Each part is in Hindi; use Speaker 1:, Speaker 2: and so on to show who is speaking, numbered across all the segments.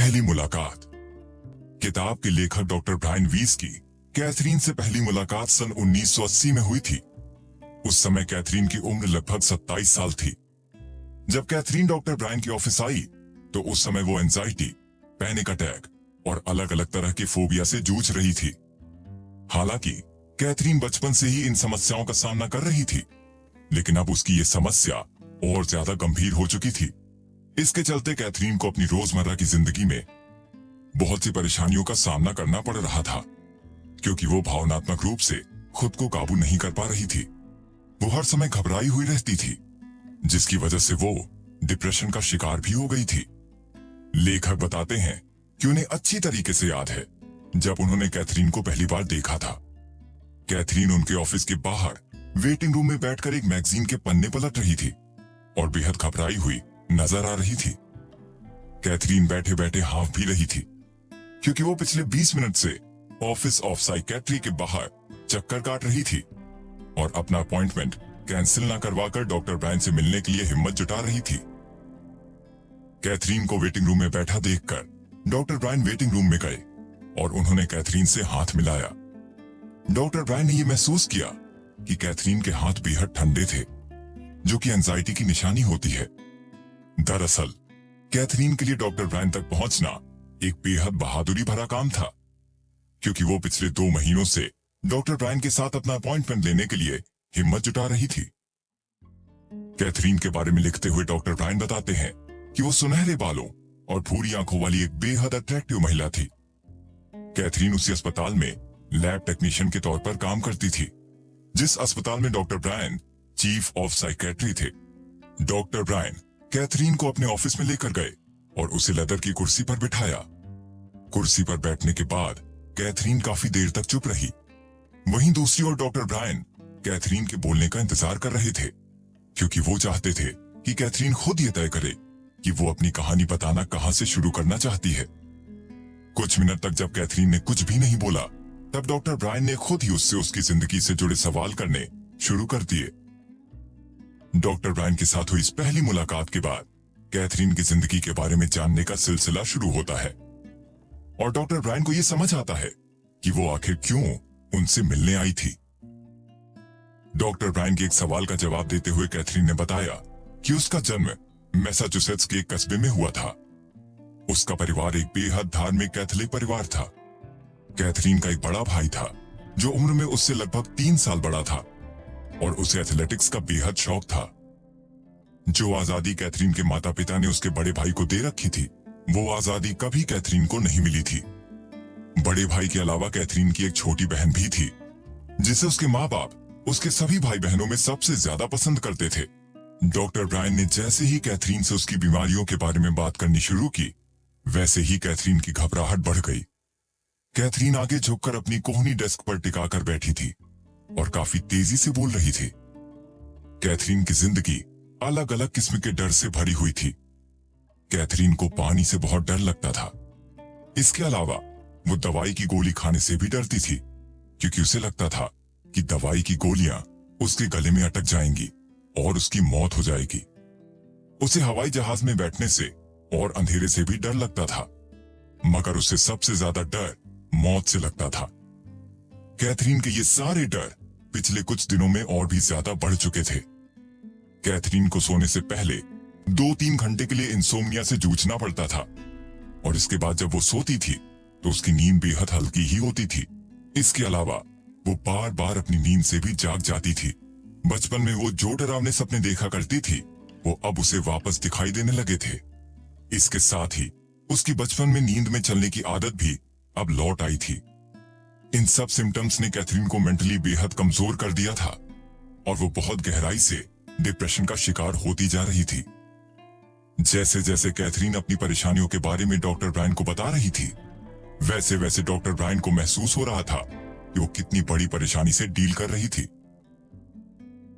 Speaker 1: पहली मुलाकात। किताब के लेखक डॉक्टर ब्रायन वीस की कैथरीन से पहली मुलाकात सन 1980 में हुई थी। उस समय कैथरीन की उम्र लगभग 27 साल थी। जब कैथरीन डॉक्टर ब्रायन के ऑफिस आई तो उस समय वो एंजाइटी, पैनिक अटैक और अलग अलग तरह के फोबिया से जूझ रही थी। हालांकि कैथरीन बचपन से ही इन समस्याओं का सामना कर रही थी, लेकिन अब उसकी ये समस्या और ज्यादा गंभीर हो चुकी थी। इसके चलते कैथरीन को अपनी रोजमर्रा की जिंदगी में बहुत सी परेशानियों का सामना करना पड़ रहा था, क्योंकि वो भावनात्मक रूप से खुद को काबू नहीं कर पा रही थी। वो हर समय घबराई हुई रहती थी, जिसकी वजह से वो डिप्रेशन का शिकार भी हो गई थी। लेखक बताते हैं कि उन्हें अच्छी तरीके से याद है जब उन्होंने कैथरीन को पहली बार देखा था। कैथरीन उनके ऑफिस के बाहर वेटिंग रूम में बैठकर एक मैगजीन के पन्ने पलट रही थी और बेहद घबराई हुई नजर आ रही थी। कैथरीन बैठे बैठे हाफ भी रही थी, क्योंकि वो पिछले 20 मिनट से ऑफिस ऑफ साइकेट्री के बाहर चक्कर काट रही थी और अपना अपॉइंटमेंट कैंसिल ना करवाकर डॉक्टर ब्रायन से मिलने के लिए हिम्मत जुटा रही थी। कैथरीन को वेटिंग रूम में बैठा देखकर डॉक्टर ब्रायन वेटिंग रूम में गए और उन्होंने कैथरीन से हाथ मिलाया। डॉक्टर ब्रायन ने यह महसूस किया कि कैथरीन के हाथ बेहद ठंडे थे, जो कि एंजाइटी की निशानी होती है। दरअसल कैथरीन के लिए डॉक्टर ब्रायन तक पहुंचना एक बेहद बहादुरी भरा काम था, क्योंकि वो पिछले 2 महीनों से डॉक्टर ब्रायन के साथ अपना अपॉइंटमेंट लेने के लिए हिम्मत जुटा रही थी। कैथरीन के बारे में लिखते हुए डॉक्टर ब्रायन बताते हैं कि वो सुनहरे बालों और भूरी आंखों वाली एक बेहद अट्रैक्टिव महिला थी। कैथरीन उसी अस्पताल में लैब टेक्नीशियन के तौर पर काम करती थी, जिस अस्पताल में doctor Brian chief of psychiatry थे। डॉक्टर ब्रायन कैथरीन को अपने ऑफिस में लेकर गए और उसे लेदर की कुर्सी पर बिठाया। कुर्सी पर बैठने के बाद कैथरीन काफी देर तक चुप रही। वहीं दूसरी ओर डॉक्टर ब्रायन कैथरीन के बोलने का इंतजार कर रहे थे, क्योंकि वो चाहते थे कि कैथरीन खुद ये तय करे कि वो अपनी कहानी बताना कहां से शुरू करना चाहती है। कुछ मिनट तक जब कैथरीन ने कुछ भी नहीं बोला, तब डॉक्टर ब्रायन ने खुद ही उससे उसकी जिंदगी से जुड़े सवाल करने शुरू कर दिए। डॉक्टर ब्रायन के साथ हुई इस पहली मुलाकात के बाद कैथरीन की जिंदगी के बारे में जानने का सिलसिला शुरू होता है और डॉक्टर ब्रायन को यह समझ आता है कि वो आखिर क्यों उनसे मिलने आई थी। डॉक्टर ब्रायन के एक सवाल का जवाब देते हुए कैथरीन ने बताया कि उसका जन्म मैसाचुसेट्स के एक कस्बे में हुआ था। उसका परिवार एक बेहद धार्मिक कैथोलिक परिवार था। कैथरीन का एक बड़ा भाई था जो उम्र में उससे लगभग 3 साल बड़ा था और उसे एथलेटिक्स का बेहद शौक था। जो आजादी कैथरीन के माता पिता ने उसके बड़े भाई को दे रखी थी, वो आजादी कभी कैथरीन को नहीं मिली थी। बड़े भाई के अलावा कैथरीन की एक छोटी बहन भी थी, जिसे उसके माँ बाप उसके सभी भाई बहनों में सबसे ज्यादा पसंद करते थे। डॉक्टर ब्रायन ने जैसे ही कैथरीन से उसकी बीमारियों के बारे में बात करनी शुरू की, वैसे ही कैथरीन की घबराहट बढ़ गई। कैथरीन आगे झुककर अपनी कोहनी डेस्क पर टिकाकर बैठी थी और काफी तेजी से बोल रही थी। कैथरीन की जिंदगी अलग अलग किस्म के डर से भरी हुई थी। कैथरीन को पानी से बहुत डर लगता था। इसके अलावा वो दवाई की गोली खाने से भी डरती थी, क्योंकि उसे लगता था कि दवाई की गोलियां उसके गले में अटक जाएंगी और उसकी मौत हो जाएगी। उसे हवाई जहाज में बैठने से और अंधेरे से भी डर लगता था, मगर उसे सबसे ज्यादा डर मौत से लगता था। कैथरीन के ये सारे डर पिछले कुछ दिनों में और भी ज्यादा बढ़ चुके थे। कैथरीन को सोने से पहले 2-3 घंटे के लिए इंसोम्निया से जूझना पड़ता था और इसके बाद जब वो सोती थी तो उसकी नींद बेहद हल्की ही होती थी। इसके अलावा वो बार बार अपनी नींद से भी जाग जाती थी। बचपन में वो जो डरावने सपने देखा करती थी, वो अब उसे वापस दिखाई देने लगे थे। इसके साथ ही उसकी बचपन में नींद में चलने की आदत भी अब लौट आई थी। इन सब सिम्टम्स ने कैथरीन को मेंटली बेहद कमजोर कर दिया था और वो बहुत गहराई से डिप्रेशन का शिकार होती जा रही थी। जैसे जैसे कैथरीन अपनी परेशानियों के बारे में डॉक्टर ब्रायन को बता रही थी, वैसे वैसे डॉक्टर ब्रायन को महसूस हो रहा था कि वो कितनी बड़ी परेशानी से डील कर रही थी।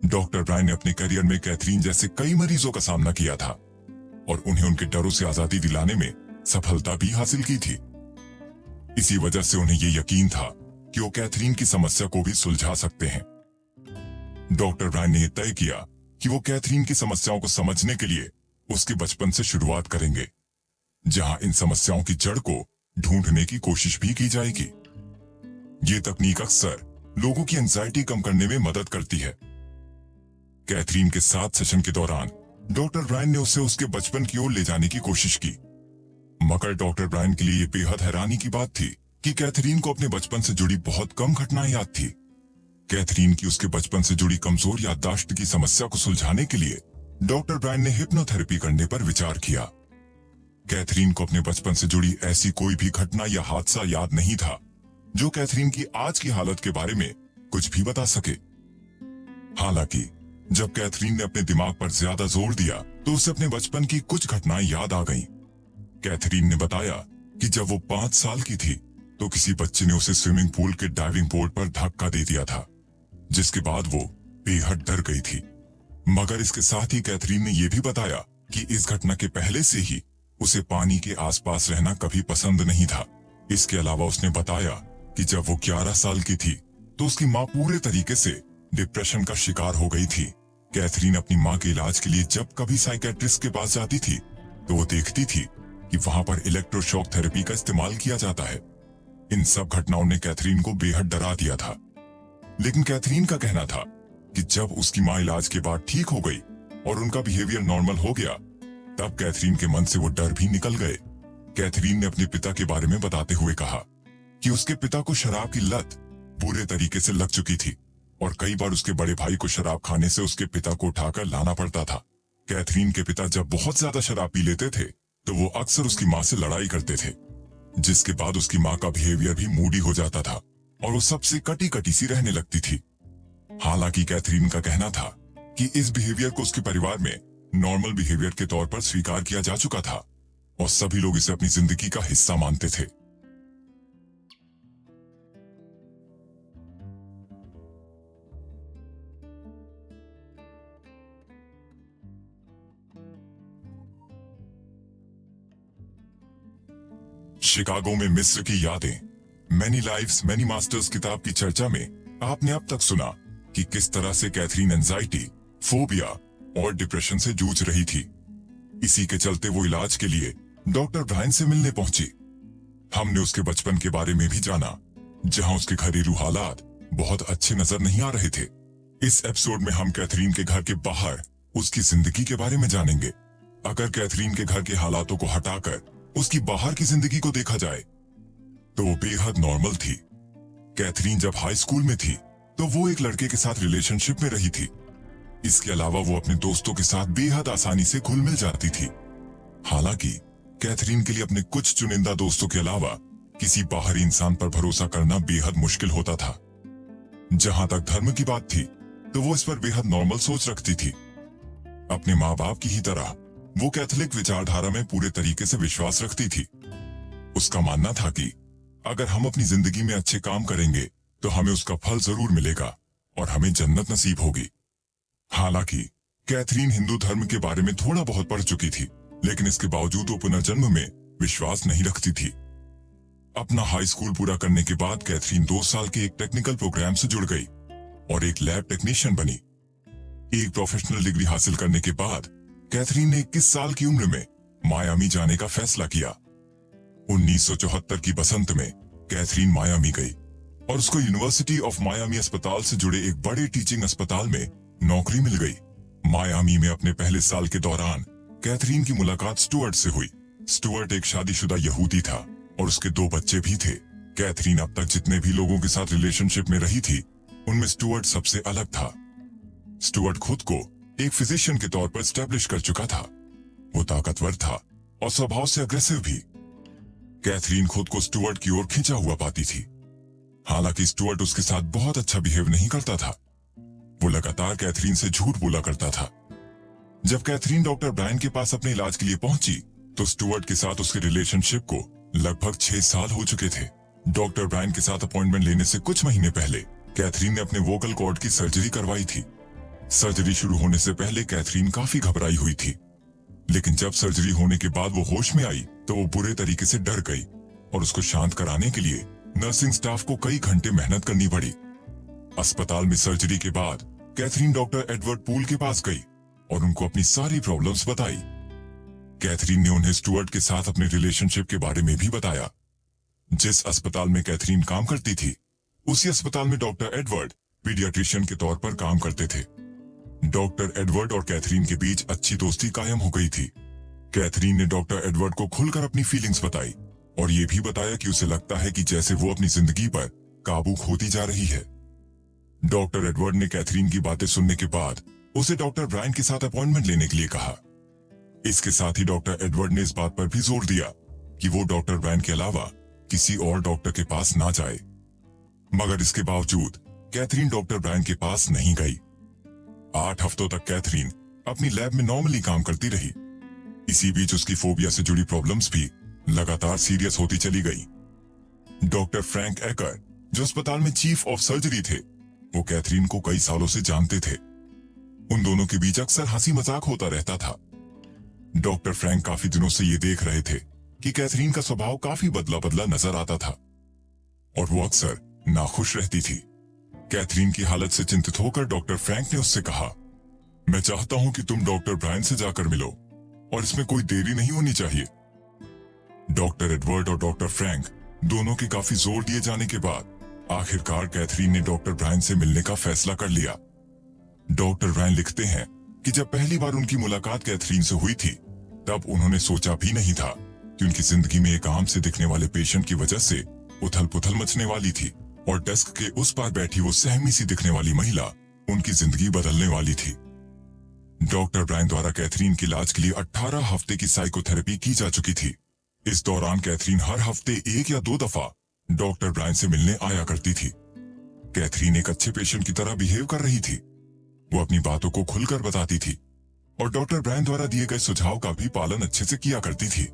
Speaker 1: डॉक्टर ब्रायन ने अपने करियर में कैथरीन जैसे कई मरीजों का सामना किया था और उन्हें उनके डरों से आजादी दिलाने में सफलता भी हासिल की थी। इसी वजह से उन्हें यह यकीन था कि वो कैथरीन की समस्या को भी सुलझा सकते हैं। डॉक्टर ब्रायन ने यह तय किया कि वो कैथरीन की समस्याओं को समझने के लिए उसके बचपन से शुरुआत करेंगे। जहां इन समस्याओं की जड़ को ढूंढने की कोशिश भी की जाएगी। ये तकनीक अक्सर लोगों की एंजाइटी कम करने में मदद करती है। कैथरीन के 7 सेशन के दौरान डॉक्टर ब्रायन ने उसे उसके बचपन की ओर ले जाने की कोशिश की, मगर डॉक्टर ब्रायन के लिए बेहद हैरानी की बात थी कि कैथरीन को अपने बचपन से जुड़ी बहुत कम घटनाएं याद थी। कैथरीन की उसके बचपन से जुड़ी कमजोर याददाश्त की समस्या को सुलझाने के लिए डॉक्टर ब्रायन ने हिप्नोथेरेपी करने पर विचार किया। कैथरीन को अपने बचपन से जुड़ी ऐसी कोई भी घटना या हादसा याद नहीं था जो कैथरीन की आज की हालत के बारे में कुछ भी बता सके। हालांकि जब कैथरीन ने अपने दिमाग पर ज्यादा जोर दिया तो उसे अपने बचपन की कुछ घटनाएं याद आ गईं। कैथरीन ने बताया कि जब वो 5 साल की थी तो किसी बच्चे ने उसे स्विमिंग पूल के डाइविंग बोर्ड पर धक्का दे दिया था, जिसके बाद वो बेहद डर गई थी। मगर इसके साथ ही कैथरीन ने यह भी बताया कि इस घटना के पहले से ही उसे पानी के आसपास रहना कभी पसंद नहीं था। इसके अलावा उसने बताया कि जब वो 11 साल की थी तो उसकी माँ पूरे तरीके से डिप्रेशन का शिकार हो गई थी। कैथरीन अपनी माँ के इलाज के लिए जब कभी साइकेट्रिस्ट के पास जाती थी तो वो देखती थी कि वहां पर इलेक्ट्रोशॉक थेरेपी का इस्तेमाल किया जाता है। इन सब घटनाओं ने कैथरीन को बेहद डरा दिया था। लेकिन कैथरीन का कहना था कि जब उसकी माँ इलाज के बाद ठीक हो गई और उनका बिहेवियर नॉर्मल हो गया, तब कैथरीन के मन से वो डर भी निकल गए। कैथरीन ने अपने पिता के बारे में बताते हुए कहा कि उसके पिता को शराब की लत बुरे तरीके से लग चुकी थी और कई बार उसके बड़े भाई को शराब खाने से उसके पिता को उठाकर लाना पड़ता था। कैथरीन के पिता जब बहुत ज्यादा शराब पी लेते थे तो वो अक्सर उसकी माँ से लड़ाई करते थे, जिसके बाद उसकी माँ का बिहेवियर भी मूडी हो जाता था और वो सबसे कटी कटी सी रहने लगती थी। हालांकि कैथरीन का कहना था कि इस बिहेवियर को उसके परिवार में नॉर्मल बिहेवियर के तौर पर स्वीकार किया जा चुका था और सभी लोग इसे अपनी जिंदगी का हिस्सा मानते थे। शिकागो में मिस्र की यादें, मैनी लाइव्स मैनी मास्टर्स किताब की चर्चा में आपने अब तक सुना कि किस तरह से कैथरीन एंजाइटी, फोबिया और डिप्रेशन से जूझ रही थी। इसी के चलते वो इलाज के लिए डॉक्टर ब्रायन से मिलने पहुंची। हमने उसके बचपन के बारे में भी जाना, जहां उसके घरेलू हालात बहुत अच्छे नजर नहीं आ रहे थे। इस एपिसोड में हम कैथरीन के घर के बाहर उसकी जिंदगी के बारे में जानेंगे। अगर कैथरीन के घर के हालातों को हटाकर उसकी बाहर की जिंदगी को देखा जाए तो वो बेहद नॉर्मल थी। कैथरीन जब हाई स्कूल में थी तो वो एक लड़के के साथ रिलेशनशिप में रही थी। इसके अलावा वो अपने दोस्तों के साथ बेहद आसानी से घुल मिल जाती थी। हालांकि कैथरीन के लिए अपने कुछ चुनिंदा दोस्तों के अलावा किसी बाहरी इंसान पर भरोसा करना बेहद मुश्किल होता था। जहां तक धर्म की बात थी तो वो इस पर बेहद नॉर्मल सोच रखती थी। अपने माँ बाप की ही तरह वो कैथोलिक विचारधारा में पूरे तरीके से विश्वास रखती थी। उसका मानना था कि अगर हम अपनी जिंदगी में अच्छे काम करेंगे तो हमें उसका फल जरूर मिलेगा और हमें जन्नत नसीब होगी। हालांकि कैथरीन हिंदू धर्म के बारे में थोड़ा बहुत पढ़ चुकी थी, लेकिन इसके बावजूद वो पुनर्जन्म में विश्वास नहीं रखती थी। अपना हाई स्कूल पूरा करने के बाद कैथरीन 2 साल के एक टेक्निकल प्रोग्राम से जुड़ गई और एक लैब टेक्नीशियन बनी। एक प्रोफेशनल डिग्री हासिल करने के बाद कैथरीन ने 21 साल की उम्र में मायामी जाने का फैसला किया। 1974 की बसंत में कैथरीन मायामी गई और उसको यूनिवर्सिटी ऑफ मायामी अस्पताल से जुड़े एक बड़े टीचिंग अस्पताल में नौकरी मिल गई। मायामी में अपने पहले साल के दौरान कैथरीन की मुलाकात स्टुअर्ट से हुई। स्टुअर्ट एक शादीशुदा यहूदी था और उसके 2 बच्चे भी थे। कैथरीन अब तक जितने भी लोगों के साथ रिलेशनशिप में रही थी उनमें स्टुअर्ट सबसे अलग था। स्टुअर्ट खुद को एक फिजिशियन के तौर पर स्टैब्लिश कर चुका था। वो ताकतवर था और स्वभाव से अग्रेसिव भी। कैथरीन खुद को स्टुअर्ट की ओर खींचा हुआ पाती थी। हालांकि स्टुअर्ट उसके साथ बहुत अच्छा बिहेव नहीं करता था। वो लगातार कैथरीन से झूठ बोला करता था। जब कैथरीन डॉक्टर ब्रायन के पास अपने इलाज के लिए पहुंची तो स्टुअर्ट के साथ उसके रिलेशनशिप को लगभग 6 साल हो चुके थे। डॉक्टर ब्रायन के साथ अपॉइंटमेंट लेने से कुछ महीने पहले कैथरीन ने अपने वोकल कॉर्ड की सर्जरी करवाई थी। सर्जरी शुरू होने से पहले कैथरीन काफी घबराई हुई थी, लेकिन जब सर्जरी होने के बाद वो होश में आई तो वो बुरे तरीके से डर गई और उसको शांत कराने के लिए नर्सिंग स्टाफ को कई घंटे मेहनत करनी पड़ी। अस्पताल में सर्जरी के बाद कैथरीन डॉक्टर एडवर्ड पूल के पास गई और उनको अपनी सारी प्रॉब्लम्स बताई। कैथरीन ने उन्हें स्टुअर्ट के साथ अपने रिलेशनशिप के बारे में भी बताया। जिस अस्पताल में कैथरीन काम करती थी, उसी अस्पताल में डॉक्टर एडवर्ड पीडियाट्रिशियन के तौर पर काम करते थे। डॉक्टर एडवर्ड और कैथरीन के बीच अच्छी दोस्ती कायम हो गई थी। कैथरीन ने डॉक्टर एडवर्ड को खुलकर अपनी फीलिंग्स बताई और ये भी बताया कि उसे लगता है कि जैसे वो अपनी जिंदगी पर काबू खोती जा रही है। डॉक्टर एडवर्ड ने कैथरीन की बातें सुनने के बाद उसे डॉक्टर ब्रायन के साथ अपॉइंटमेंट लेने के लिए कहा। इसके साथ ही डॉक्टर एडवर्ड ने इस बात पर भी जोर दिया कि वो डॉक्टर ब्रायन के अलावा किसी और डॉक्टर के पास ना जाए। मगर इसके बावजूद कैथरीन डॉक्टर ब्रायन के पास नहीं गई। 8 हफ्तों तक कैथरीन अपनी लैब में नॉर्मली काम करती रही। इसी बीच उसकी फोबिया से जुड़ी प्रॉब्लम्स भी लगातार सीरियस होती चली गई। डॉक्टर फ्रैंक एकर, जो अस्पताल में चीफ ऑफ सर्जरी थे, वो कैथरीन को कई सालों से जानते थे। उन दोनों के बीच अक्सर हंसी मजाक होता रहता था। डॉक्टर फ्रैंक काफी दिनों से ये देख रहे थे कि कैथरीन का स्वभाव काफी बदला बदला नजर आता था और वो अक्सर नाखुश रहती थी। कैथरीन की हालत से चिंतित होकर डॉक्टर फ्रैंक ने उससे कहा, मैं चाहता हूं कि तुम डॉक्टर ब्रायन से जाकर मिलो और इसमें कोई देरी नहीं होनी चाहिए। डॉक्टर एडवर्ड और डॉक्टर फ्रैंक दोनों के काफी जोर दिए जाने के बाद आखिरकार कैथरीन ने डॉक्टर ब्रायन से मिलने का फैसला कर लिया। डॉक्टर ब्रायन लिखते हैं कि जब पहली बार उनकी मुलाकात कैथरीन से हुई थी, तब उन्होंने सोचा भी नहीं था कि उनकी जिंदगी में एक आम से दिखने वाले पेशेंट की वजह से उथल पुथल मचने वाली थी और डेस्क के उस पार बैठी वो सहमी सी दिखने वाली महिला उनकी जिंदगी बदलने वाली थी। डॉक्टर ब्रायन द्वारा कैथरीन के इलाज के लिए 18 हफ्ते की साइकोथेरेपी की जा चुकी थी। इस दौरान कैथरीन हर हफ्ते 1 या 2 दफा डॉक्टर ब्रायन से मिलने आया करती थी। कैथरीन एक अच्छे पेशेंट की तरह बिहेव कर रही थी। वो अपनी बातों को खुलकर बताती थी और डॉक्टर ब्रायन द्वारा दिए गए सुझाव का भी पालन अच्छे से किया करती थी।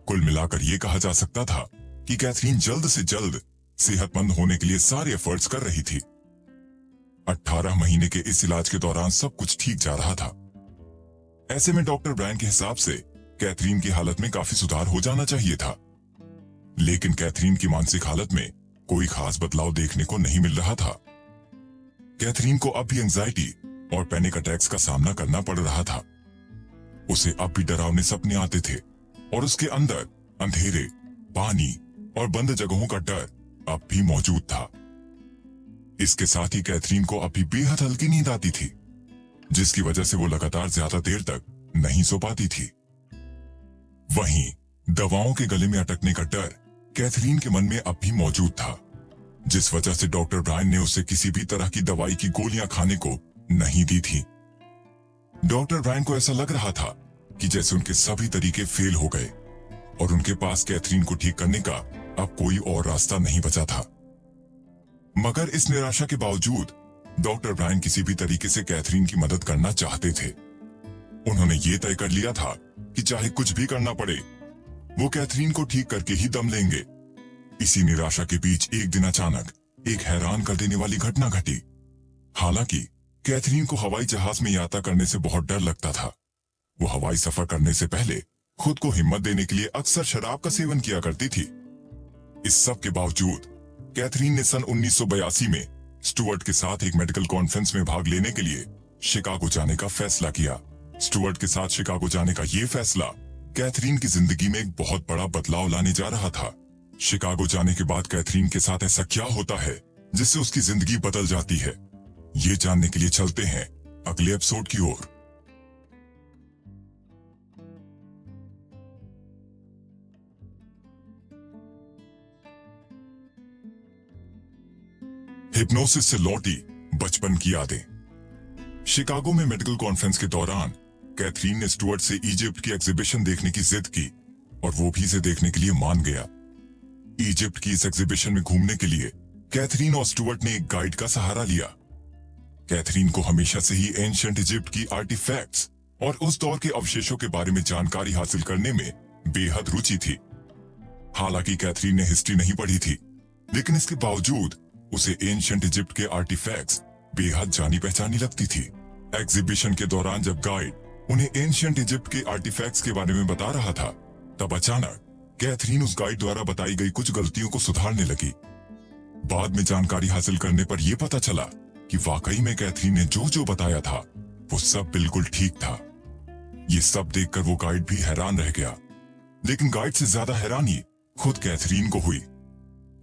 Speaker 1: कुल मिलाकर ये कहा जा सकता था कि कैथरीन जल्द से जल्द सेहतमंद होने के लिए सारे एफर्ट्स कर रही थी। 18 महीने के इस इलाज के दौरान सब कुछ ठीक जा रहा था। ऐसे में डॉक्टर ब्रायन के हिसाब से कैथरीन की हालत में काफी सुधार हो जाना चाहिए था, लेकिन कैथरीन की मानसिक हालत में कोई खास बदलाव देखने को नहीं मिल रहा था। कैथरीन को अब भी एंजाइटी और पैनिक अटैक्स का सामना करना पड़ रहा था। उसे अब भी डरावने सपने आते थे और उसके अंदर अंधेरे, पानी और बंद जगहों का डर अब भी मौजूद था। इसके साथ ही कैथरीन को अब भी बेहद हल्की नींद आती थी, जिसकी वजह से वो लगातार ज्यादा देर तक नहीं सो पाती थी। वहीं दवाओं के गले में अटकने का डर कैथरीन के मन में अब भी मौजूद था, जिस वजह से डॉक्टर ब्रायन ने उसे किसी भी तरह की दवाई की गोलियां खाने को नहीं दी थी। डॉक्टर ब्रायन को ऐसा लग रहा था कि जैसे उनके सभी तरीके फेल हो गए और उनके पास कैथरीन को ठीक करने का अब कोई और रास्ता नहीं बचा था। मगर इस निराशा के बावजूद डॉक्टर ब्रायन किसी भी तरीके से कैथरीन की मदद करना चाहते थे। उन्होंने ये तय कर लिया था कि चाहे कुछ भी करना पड़े, वो कैथरीन को ठीक करके ही दम लेंगे। इसी निराशा के बीच एक दिन अचानक एक हैरान कर देने वाली घटना घटी। हालांकि कैथरीन को हवाई जहाज में यात्रा करने से बहुत डर लगता था। वो हवाई सफर करने से पहले खुद को हिम्मत देने के लिए अक्सर शराब का सेवन किया करती थी। इस सब के बावजूद कैथरीन ने सन 1982 में स्टुअर्ट के साथ एक मेडिकल कॉन्फ्रेंस में भाग लेने के लिए शिकागो जाने का फैसला किया। स्टुअर्ट के साथ शिकागो जाने का ये फैसला कैथरीन की जिंदगी में एक बहुत बड़ा बदलाव लाने जा रहा था। शिकागो जाने के बाद कैथरीन के साथ ऐसा क्या होता है जिससे उसकी जिंदगी बदल जाती है, ये जानने के लिए चलते हैं अगले एपिसोड की ओर। हिप्नोसिस से लौटी बचपन की यादें। शिकागो में मेडिकल कॉन्फ्रेंस के दौरान कैथरीन ने स्टुअर्ट से इजिप्ट की एग्जीबिशन देखने की जिद की और वो भी इसे देखने के लिए मान गया। इजिप्ट की इस एग्जीबिशन में घूमने के लिए कैथरीन और स्टुअर्ट ने एक गाइड का सहारा लिया। कैथरीन को हमेशा से ही एंशिएंट इजिप्ट की आर्टिफैक्ट्स और उस दौर के अवशेषों के बारे में जानकारी हासिल करने में बेहद रुचि थी। हालांकि कैथरीन ने हिस्ट्री नहीं पढ़ी थी, लेकिन इसके बावजूद उसे एंशिएंट इजिप्ट के आर्टिफैक्ट्स बेहद जानी पहचानी लगती थी। एग्जीबिशन के दौरान जब गाइड उन्हें एंशिएंट इजिप्ट के आर्टिफैक्ट्स के बारे में बता रहा था, तब अचानक कैथरीन उस गाइड द्वारा बताई गई कुछ गलतियों को सुधारने लगी। बाद में जानकारी हासिल करने पर यह पता चला कि वाकई में कैथरीन ने जो जो बताया था वो सब बिल्कुल ठीक था। ये सब देखकर वो गाइड भी हैरान रह गया, लेकिन गाइड से ज्यादा हैरानी खुद कैथरीन को हुई।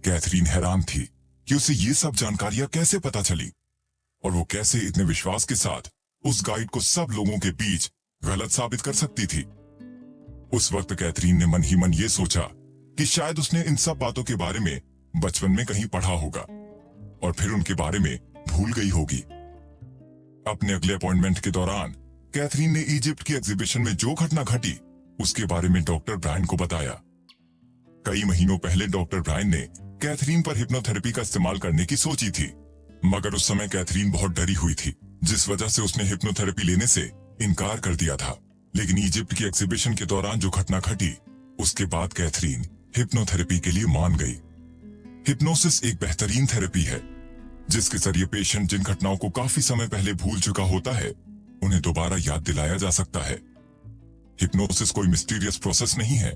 Speaker 1: कैथरीन हैरान थी कि उसे ये सब जानकारियां कैसे पता चली और वो कैसे इतने विश्वास के साथ उस गाइड को सब लोगों के बीच गलत साबित कर सकती थी। उस वक्त कैथरीन ने मन ही मन ये सोचा कि शायद उसने इन सब बातों के बारे में बचपन में कहीं पढ़ा होगा और फिर उनके बारे में भूल गई होगी। अपने अगले अपॉइंटमेंट के दौरान कैथरीन ने इजिप्ट की एग्जीबिशन में जो घटना घटी उसके बारे में डॉक्टर ब्रायन को बताया। कई महीनों पहले डॉक्टर ब्रायन ने कैथरीन पर हिप्नोथेरेपी का इस्तेमाल करने की सोची थी, मगर उस समय कैथरीन बहुत डरी हुई थी, जिस वजह से उसने हिप्नोथेरेपी लेने से इनकार कर दिया था। लेकिन इजिप्ट की एग्जीबिशन के दौरान जो घटना घटी उसके बाद कैथरीन हिप्नोथेरेपी के लिए मान गई। हिप्नोसिस एक बेहतरीन थेरेपी है जिसके जरिए पेशेंट जिन घटनाओं को काफी समय पहले भूल चुका होता है उन्हें दोबारा याद दिलाया जा सकता है। हिप्नोसिस कोई मिस्टीरियस प्रोसेस नहीं है,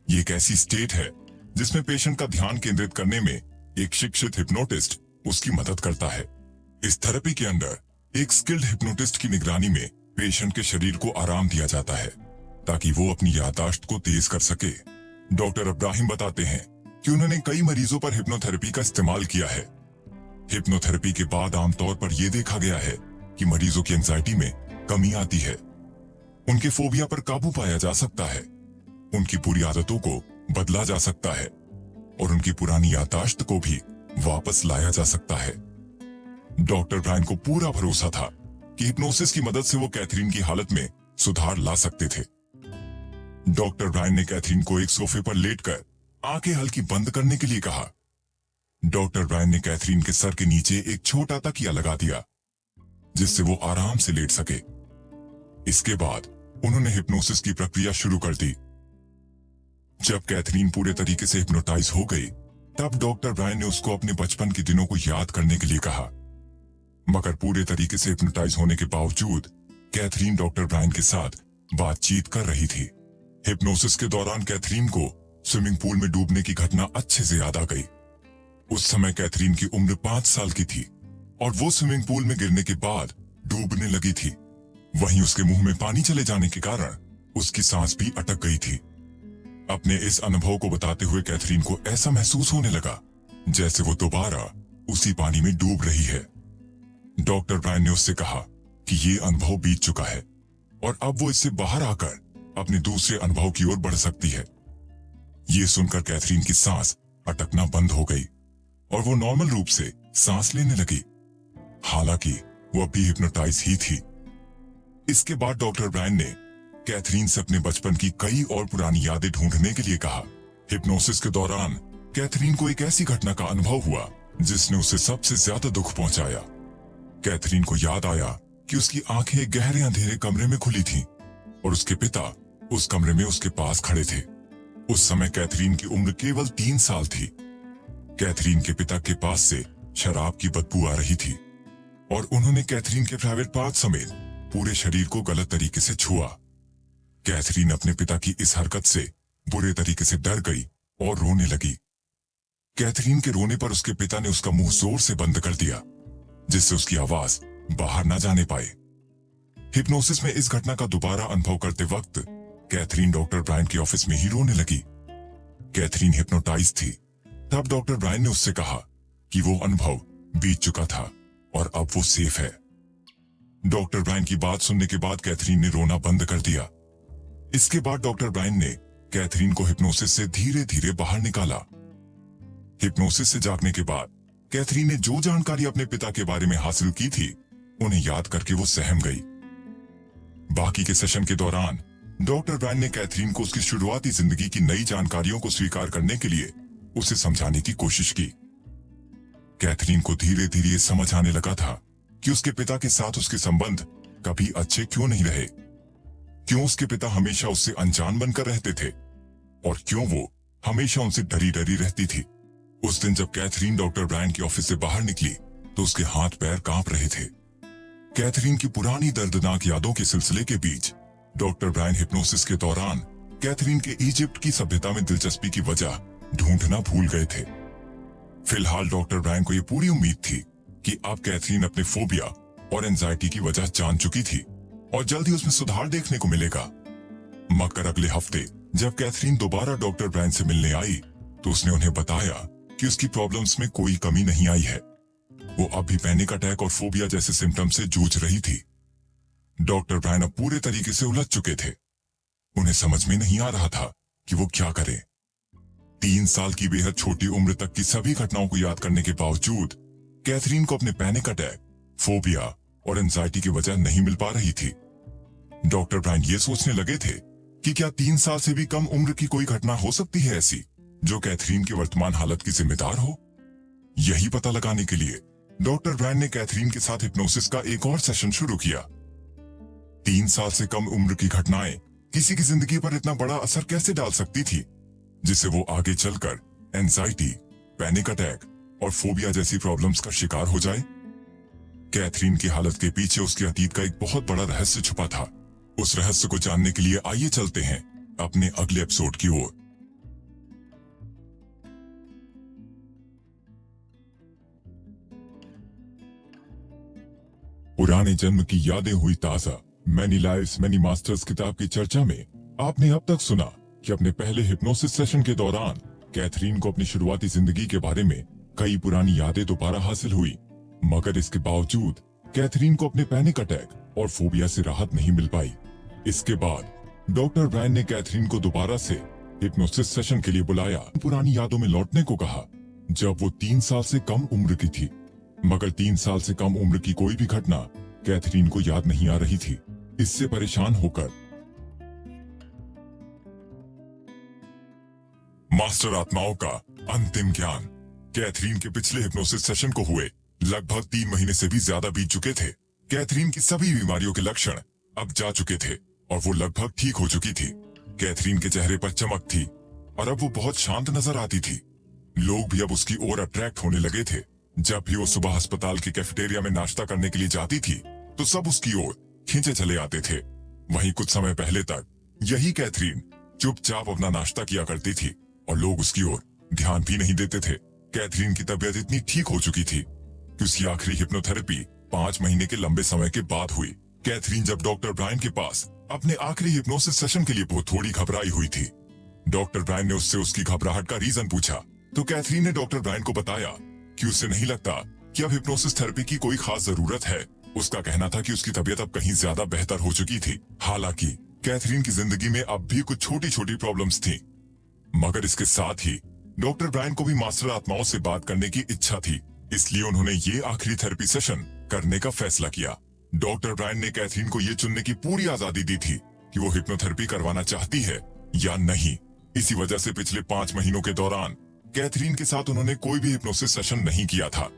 Speaker 1: ये एक ऐसी स्टेट है जिसमें पेशेंट का ध्यान केंद्रित करने में एक शिक्षित हिप्नोटिस्ट उसकी मदद करता है। इस थेरेपी के अंदर एक स्किल्ड हिप्नोटिस्ट की निगरानी में पेशेंट के शरीर को आराम दिया जाता है ताकि वो अपनी याददाश्त को तेज कर सके। डॉक्टर इब्राहिम बताते हैं कि उन्होंने कई मरीजों पर हिप्नोथेरेपी का इस्तेमाल किया है। हिप्नोथेरेपी के बाद आमतौर पर यह देखा गया है कि मरीजों की एंजाइटी में कमी आती है, उनके फोबिया पर काबू पाया जा सकता है, उनकी बुरी आदतों को बदला जा सकता है और उनकी पुरानी याददाश्त को भी वापस लाया जा सकता है। डॉक्टर ब्रायन को पूरा भरोसा था कि हिप्नोसिस की मदद से वो कैथरीन की हालत में सुधार ला सकते थे। डॉक्टर ब्रायन ने कैथरीन को एक सोफे पर लेटकर आंखें हल्की बंद करने के लिए कहा। डॉक्टर ब्रायन ने कैथरीन के सर के नीचे एक छोटा तकिया लगा दिया जिससे वो आराम से लेट सके। इसके बाद उन्होंने हिप्नोसिस की प्रक्रिया शुरू कर दी। जब कैथरीन पूरे तरीके से हिप्नोटाइज हो गई तब डॉक्टर ब्रायन ने उसको अपने बचपन के दिनों को याद करने के लिए कहा, मगर पूरे तरीके से हिप्नोटाइज होने के बावजूद कैथरीन डॉक्टर ब्रायन के साथ बातचीत कर रही थी। हिप्नोसिस के दौरान कैथरीन को स्विमिंग पूल में डूबने की घटना अच्छे से याद आ गई। उस समय कैथरीन की उम्र 5 साल की थी और वो स्विमिंग पूल में गिरने के बाद डूबने लगी थी। वहीं उसके मुंह में पानी चले जाने के कारण उसकी सांस भी अटक गई थी। अपने इस अनुभव को बताते हुए कैथरीन को ऐसा महसूस होने लगा जैसे वो दोबारा उसी पानी में डूब रही है। डॉक्टर ब्रायन ने उससे कहा कि ये अनुभव बीत चुका है और अब वो इससे बाहर आकर अपने दूसरे अनुभव की ओर बढ़ सकती है। ये सुनकर कैथरीन की सांस अटकना बंद हो गई और वो नॉर्मल रूप से सांस लेने लगी, हालांकि वो अभी हिप्नोटाइज ही थी। इसके बाद डॉक्टर ब्रायन ने कैथरीन से अपने बचपन की कई और पुरानी यादें ढूंढने के लिए कहा। हिप्नोसिस के दौरान कैथरीन को एक ऐसी घटना का अनुभव हुआ जिसने उसे सबसे ज्यादा दुख पहुंचाया। कैथरीन को याद आया कि उसकी आंखें एक गहरे अंधेरे कमरे में खुली थीं और उसके पिता उस कमरे में उसके पास खड़े थे। उस समय कैथरीन की उम्र केवल 3 साल थी। कैथरीन के पिता के पास से शराब की बदबू आ रही थी और उन्होंने कैथरीन के प्राइवेट पार्ट समेत पूरे शरीर को गलत तरीके से छुआ। कैथरीन अपने पिता की इस हरकत से बुरे तरीके से डर गई और रोने लगी। कैथरीन के रोने पर उसके पिता ने उसका मुंह जोर से बंद कर दिया जिससे उसकी आवाज बाहर न जाने पाए। हिप्नोसिस में इस घटना का दोबारा अनुभव करते वक्त कैथरीन डॉक्टर ब्रायन के ऑफिस में ही रोने लगी। कैथरीन हिप्नोटाइज थी। तब डॉक्टर ब्रायन ने उससे कहा कि वो अनुभव बीत चुका था और अब वो सेफ है। डॉक्टर ब्रायन की बात सुनने के बाद कैथरीन ने रोना बंद कर दिया। इसके बाद डॉक्टर ब्रायन ने कैथरीन को हिप्नोसिस से धीरे धीरे बाहर निकाला। हिप्नोसिस से जागने के बाद कैथरीन ने जो जानकारी अपने पिता के बारे में हासिल की थी उन्हें याद करके वो सहम गई। बाकी के सेशन के दौरान डॉक्टर ब्रायन ने कैथरीन को उसकी शुरुआती जिंदगी की नई जानकारियों को स्वीकार करने के लिए उसे समझाने की कोशिश की। कैथरीन को धीरे धीरे ये समझ आने लगा था कि उसके पिता के साथ उसके संबंध कभी अच्छे क्यों नहीं रहे, क्यों उसके पिता हमेशा उससे अनजान बनकर रहते थे और क्यों वो हमेशा उनसे डरी डरी रहती थी। उस दिन जब कैथरीन डॉक्टर ब्रायन के ऑफिस से बाहर निकली तो उसके हाथ पैर कांप रहे थे। कैथरीन की पुरानी दर्दनाक यादों के सिलसिले के बीच डॉक्टर ब्रायन हिप्नोसिस के दौरान कैथरीन के इजिप्ट की सभ्यता में दिलचस्पी की वजह ढूंढना भूल गए थे। फिलहाल डॉक्टर ब्रायन को यह पूरी उम्मीद थी कि अब कैथरीन अपने फोबिया और एंजाइटी की वजह जान चुकी थी और जल्द ही उसमें सुधार देखने को मिलेगा। मगर अगले हफ्ते जब कैथरीन दोबारा डॉक्टर ब्रायन से मिलने आई तो उसने उन्हें बताया कि उसकी प्रॉब्लम्स में कोई कमी नहीं आई है। वो अब भी पैनिक अटैक और फोबिया जैसे सिम्टम से जूझ रही थी। डॉक्टर ब्रायन अब पूरे तरीके से उलझ चुके थे। उन्हें समझ में नहीं आ रहा था कि वो क्या करें। 3 साल की बेहद छोटी उम्र तक की सभी घटनाओं को याद करने के बावजूद कैथरीन को अपने पैनिक अटैक, फोबिया और एंजाइटी की वजह नहीं मिल पा रही थी। डॉक्टर ब्रायन ये सोचने लगे थे कि क्या 3 साल से भी कम उम्र की कोई घटना हो सकती है ऐसी जो कैथरीन की वर्तमान हालत की जिम्मेदार हो। यही पता लगाने के लिए डॉक्टर ब्रायन ने कैथरीन के साथ हिप्नोसिस का एक और सेशन शुरू किया। 3 साल से कम उम्र की घटनाएं किसी की जिंदगी पर इतना बड़ा असर कैसे डाल सकती थी जिससे वो आगे चलकर एंजाइटी, पैनिक अटैक और फोबिया जैसी प्रॉब्लम्स का शिकार हो जाए। कैथरीन की हालत के पीछे उसके अतीत का एक बहुत बड़ा रहस्य छुपा था। उस रहस्य को जानने के लिए आइए चलते हैं अपने अगले एपिसोड की ओर। पुराने जन्म की यादें हुई ताजा। मैनी लाइव्स मैनी मास्टर्स किताब की चर्चा में आपने अब तक सुना कि अपने पहले हिप्नोसिस सेशन के दौरान कैथरीन को अपनी शुरुआती जिंदगी के बारे में कई पुरानी यादें दोबारा हासिल हुई, मगर इसके बावजूद कैथरीन को अपने पैनिक अटैक और फोबिया से राहत नहीं मिल पाई। इसके बाद डॉक्टर ब्रायन ने कैथरीन को दोबारा से हिप्नोसिस सेशन के लिए बुलाया, पुरानी यादों में लौटने को कहा जब वो 3 साल से कम उम्र की थी। मगर 3 साल से कम उम्र की कोई भी घटना कैथरीन को याद नहीं आ रही थी। इससे परेशान होकर मास्टर आत्माओं का अंतिम ज्ञान। कैथरीन के पिछले हिप्नोसिस सेशन को हुए लगभग 3 महीने से भी ज्यादा बीत चुके थे। कैथरीन की सभी बीमारियों के लक्षण अब जा चुके थे और वो लगभग ठीक हो चुकी थी। कैथरीन के चेहरे पर चमक थी और अब वो बहुत शांत नजर आती थी। लोग भी अब उसकी ओर अट्रैक्ट होने लगे थे। जब भी वो सुबह अस्पताल की कैफेटेरिया में नाश्ता करने के लिए जाती थी तो सब उसकी ओर खींचे चले आते थे। वहीं कुछ समय पहले तक यही कैथरीन चुपचाप अपना नाश्ता किया करती थी और लोग उसकी ओर ध्यान भी नहीं देते थे। कैथरीन की तबीयत इतनी ठीक हो चुकी थी कि उसकी आखिरी हिप्नोथेरेपी 5 महीने के लंबे समय के बाद हुई। कैथरीन जब डॉक्टर ब्रायन के पास अपने आखिरी हिप्नोसिस सेशन के लिए वो थोड़ी घबराई हुई थी। डॉक्टर ब्रायन ने उससे उसकी घबराहट का रीजन पूछा तो कैथरीन ने डॉक्टर ब्रायन को बताया कि उसे नहीं लगता कि अब हिप्नोसिस थेरेपी की कोई खास जरूरत है। उसका कहना था कि उसकी तबीयत अब कहीं ज्यादा बेहतर हो चुकी थी। हालांकि कैथरीन की जिंदगी में अब भी कुछ छोटी छोटी प्रॉब्लम्स थी, मगर इसके साथ ही डॉक्टर ब्रायन को भी मास्टर आत्माओं से बात करने की इच्छा थी। इसलिए उन्होंने ये आखिरी थेरेपी सेशन करने का फैसला किया। डॉक्टर ब्रायन ने कैथरीन को ये चुनने की पूरी आजादी दी थी कि वो हिप्नोथेरेपी करवाना चाहती है या नहीं। इसी वजह से पिछले 5 महीनों के दौरान कैथरीन के साथ उन्होंने कोई भी हिप्नोसिस सेशन नहीं किया था।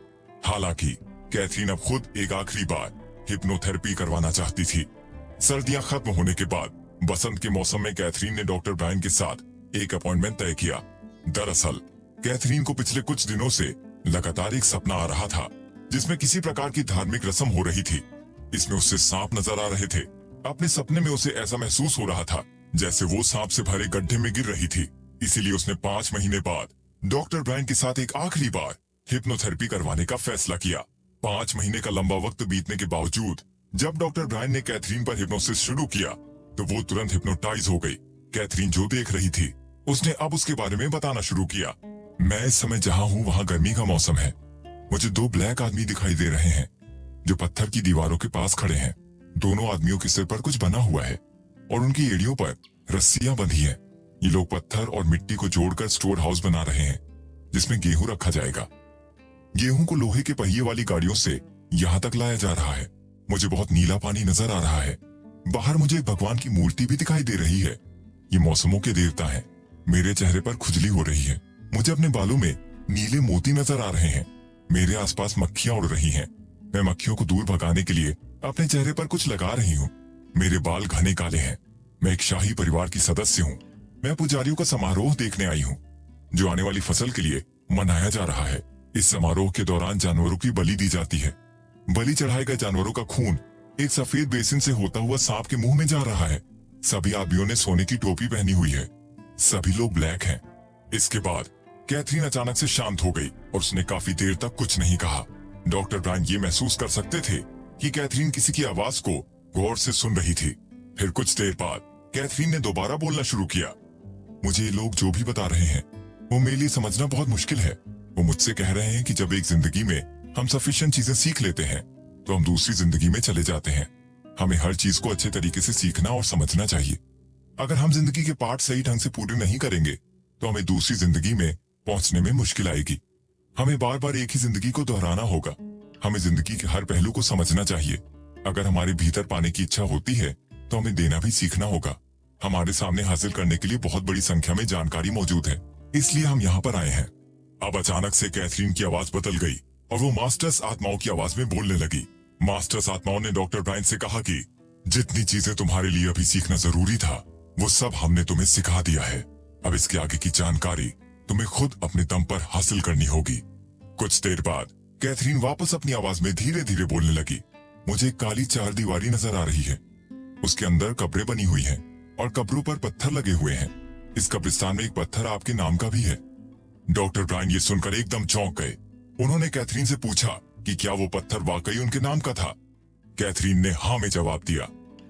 Speaker 1: हालांकि कैथरीन अब खुद एक आखिरी बार हिप्नोथेरेपी करवाना चाहती थी। सर्दियां खत्म होने के बाद बसंत के मौसम में कैथरीन ने डॉक्टर ब्रायन के साथ एक अपॉइंटमेंट तय किया। दरअसल कैथरीन को पिछले कुछ दिनों से लगातार एक सपना आ रहा था जिसमें किसी प्रकार की धार्मिक रस्म हो रही थी। इसमें उससे सांप नजर आ रहे थे। अपने सपने में उसे ऐसा महसूस हो रहा था जैसे वो सांप से भरे गड्ढे में गिर रही थी। इसीलिए उसने 5 महीने बाद डॉक्टर ब्रायन के साथ एक आखिरी बार हिप्नोथेरेपी करवाने का फैसला किया। 5 महीने का लंबा वक्त बीतने के बावजूद जब डॉक्टर ब्रायन ने कैथरीन पर हिप्नोसिस शुरू किया तो वो तुरंत हिप्नोटाइज हो गई। कैथरीन जो देख रही थी उसने अब उसके बारे में बताना शुरू किया। मैं इस समय जहाँ हूँ वहाँ गर्मी का मौसम है। मुझे 2 ब्लैक आदमी दिखाई दे रहे हैं जो पत्थर की दीवारों के पास खड़े हैं। दोनों आदमियों के सिर पर कुछ बना हुआ है और उनकी एड़ियों पर रस्सियां बंधी हैं। ये लोग पत्थर और मिट्टी को जोड़कर स्टोर हाउस बना रहे हैं जिसमें गेहूं रखा जाएगा। गेहूं को लोहे के पहिए वाली गाड़ियों से यहाँ तक लाया जा रहा है। मुझे बहुत नीला पानी नजर आ रहा है। बाहर मुझे एक भगवान की मूर्ति भी दिखाई दे रही है। ये मौसमों के देवता हैं। मेरे चेहरे पर खुजली हो रही है। मुझे अपने बालों में नीले मोती नजर आ रहे हैं। मेरे आसपास मक्खियां उड़ रही हैं। मैं मक्खियों को दूर भगाने के लिए अपने चेहरे पर कुछ लगा रही हूँ। मेरे बाल घने काले हैं। मैं एक शाही परिवार की सदस्य हूँ। मैं पुजारियों का समारोह देखने आई हूँ जो आने वाली फसल के लिए मनाया जा रहा है। इस समारोह के दौरान जानवरों की बलि दी जाती है। बलि चढ़ाए गए जानवरों का खून एक सफेद बेसिन से होता हुआ सांप के मुंह में जा रहा है। सभी आदमियों ने सोने की टोपी पहनी हुई है। सभी लोग ब्लैक हैं। इसके बाद कैथरीन अचानक से शांत हो गई और उसने काफी देर तक कुछ नहीं कहा। डॉक्टर ब्रायन ये महसूस कर सकते थे कि कैथरीन किसी की आवाज को गौर से सुन रही थी। फिर कुछ देर बाद कैथरीन ने दोबारा बोलना शुरू किया। मुझे ये लोग जो भी बता रहे हैं वो मेरे लिए समझना बहुत मुश्किल है। वो मुझसे कह रहे हैं कि जब एक जिंदगी में हम सफिशिएंट चीजें सीख लेते हैं तो हम दूसरी जिंदगी में चले जाते हैं। हमें हर चीज को अच्छे तरीके से सीखना और समझना चाहिए। अगर हम जिंदगी के पार्ट सही ढंग से पूरे नहीं करेंगे तो हमें दूसरी जिंदगी में पहुंचने में मुश्किल आएगी। हमें बार बार एक ही जिंदगी को दोहराना होगा। हमें जिंदगी के हर पहलू को समझना चाहिए। अगर हमारे भीतर पाने की इच्छा होती है तो हमें देना भी सीखना होगा। हमारे सामने हासिल करने के लिए बहुत बड़ी संख्या में जानकारी मौजूद है, इसलिए हम यहाँ पर आए हैं। अब अचानक से कैथरीन की आवाज बदल गई और वो मास्टर्स आत्माओं की आवाज में बोलने लगी। मास्टर्स आत्माओं ने डॉक्टर ब्रायन से कहा कि जितनी चीजें तुम्हारे लिए अभी सीखना जरूरी था वो सब हमने तुम्हें सिखा दिया है। अब इसके आगे की जानकारी तुम्हें खुद अपने दम पर हासिल करनी होगी। कुछ देर बाद कैथरीन वापस अपनी आवाज में धीरे धीरे बोलने लगी। मुझे एक काली चारदीवारी नजर आ रही है। उसके अंदर कब्रें बनी हुई हैं और कब्रों पर पत्थर लगे हुए हैं। इस कब्रिस्तान में एक पत्थर आपके नाम का भी है। डॉक्टर ब्रायन ये सुनकर एकदम चौंक गए। उन्होंने कैथरीन से पूछा कि क्या वो पत्थर वाकई उनके नाम का था। कैथरीन ने हाँ में जवाब दिया।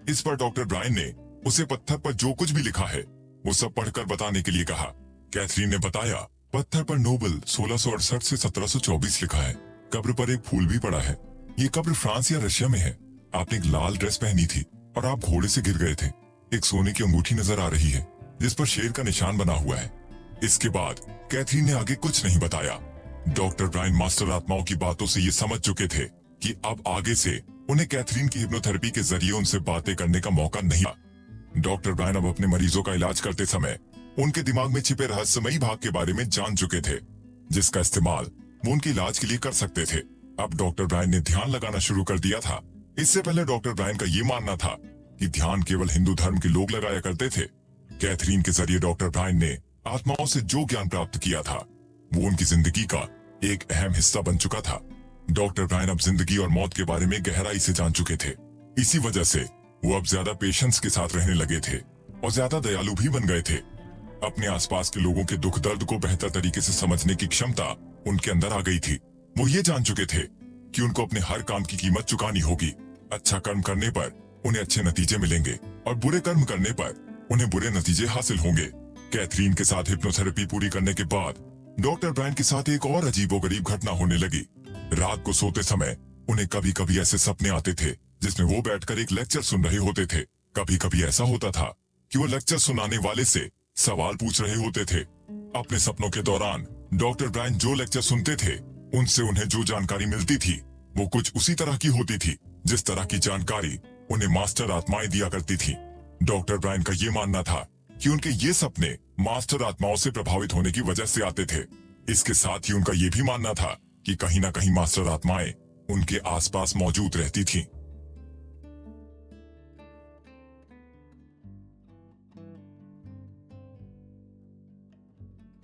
Speaker 1: इस पर डॉक्टर ब्रायन ने उसे पत्थर पर जो कुछ भी लिखा है वो सब पढ़कर बताने के लिए कहा। कैथरीन ने बताया, पत्थर पर नोबल 1668 से 1724 लिखा है। कब्र पर एक फूल भी पड़ा है। ये कब्र फ्रांस या रशिया में है। आपने एक लाल ड्रेस पहनी थी और आप घोड़े से गिर गए थे। एक सोने की अंगूठी नजर आ रही है जिस पर शेर का निशान बना हुआ है। इसके बाद कैथरीन ने आगे कुछ नहीं बताया। डॉक्टर ब्रायन मास्टर आत्माओं की बातों से ये समझ चुके थे कि अब आगे से उन्हें कैथरीन की हिप्नोथेरेपी के जरिए उनसे बातें करने का मौका नहीं। डॉक्टर ब्रायन अब अपने मरीजों का इलाज करते समय उनके दिमाग में छिपे रहस्यमयी भाग के बारे में जान चुके थे, जिसका इस्तेमाल वो उनके इलाज के लिए कर सकते थे। अब डॉक्टर ब्रायन ने ध्यान लगाना शुरू कर दिया था। इससे पहले डॉक्टर ब्रायन का ये मानना था कि ध्यान केवल हिंदू धर्म के लोग लगाया करते थे। कैथरीन के जरिए डॉक्टर ब्रायन ने आत्माओं से जो ज्ञान प्राप्त किया था वो उनकी जिंदगी का एक अहम हिस्सा बन चुका था। डॉक्टर ब्रायन अब जिंदगी और मौत के बारे में गहराई से जान चुके थे। इसी वजह से वो अब ज्यादा पेशेंस के साथ रहने लगे थे और ज्यादा दयालु भी बन गए थे। अपने आसपास के लोगों के दुख दर्द को बेहतर तरीके से समझने की क्षमता उनके अंदर आ गई थी। वो ये जान चुके थे कि उनको अपने हर काम की कीमत चुकानी होगी। अच्छा कर्म करने पर उन्हें अच्छे नतीजे मिलेंगे और बुरे कर्म करने पर उन्हें बुरे नतीजे हासिल होंगे। कैथरीन के साथ हिप्नोथेरेपी पूरी करने के बाद डॉक्टर ब्रायन के साथ एक और अजीबोगरीब घटना होने लगी। रात को सोते समय उन्हें कभी कभी ऐसे सपने आते थे जिसमें वो बैठकर एक लेक्चर सुन रहे होते थे। कभी कभी ऐसा होता था कि वो लेक्चर सुनाने वाले से सवाल पूछ रहे होते थे। अपने सपनों के दौरान डॉक्टर ब्रायन जो लेक्चर सुनते थे उनसे उन्हें जो जानकारी मिलती थी वो कुछ उसी तरह की होती थी जिस तरह की जानकारी उन्हें मास्टर आत्माएं दिया करती थी। डॉक्टर ब्रायन का ये मानना था कि उनके ये सपने मास्टर आत्माओं से प्रभावित होने की वजह से आते थे। इसके साथ ही उनका ये भी मानना था कि कहीं ना कहीं मास्टर आत्माएं उनके आसपास मौजूद रहती थीं।